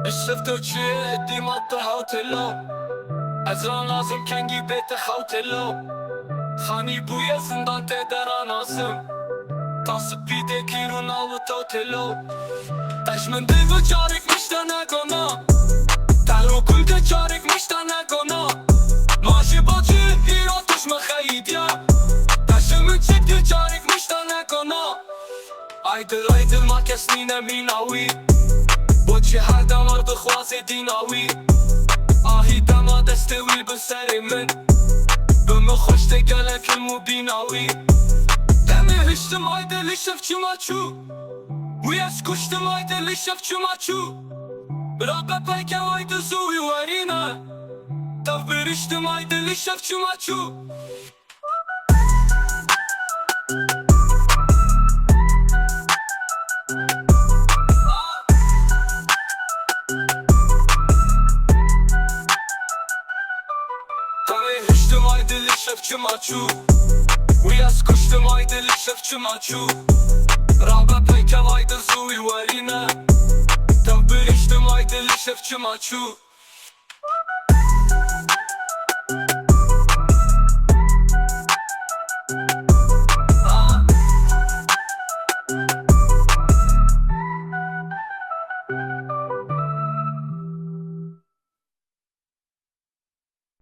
شفتو چیه دیمات هاوتلو از ران لازم کنگی بیت هاوتلو خانی بوی زندان ته دران آسم تا سپیده کیرون آلو توتلو تشمن دیو چارک مشتا نگونا تلو کلده چارک مشتا نگونا ماشی باچی ایران تشم خیدیا تشمن چکتی چارک مشتا نگونا aydır ma kesnine minawi Boçi her damar bixwazi dinawi Ahi dama destewil biseri min Bimi xoş te gelekil mu binawi Demi hiştim aydı li şefçuma çu Uyes kuştum aydı li şefçuma çu Rapa peyke aydı zuvi verina Tav biriştim aydı li şefçuma çu Hiştim aydı li şefçuma çu Uyes kuştum aydı li şefçuma çu Rapa peyke aydı zuvi verina Tav biriştim aydı li şefçuma çu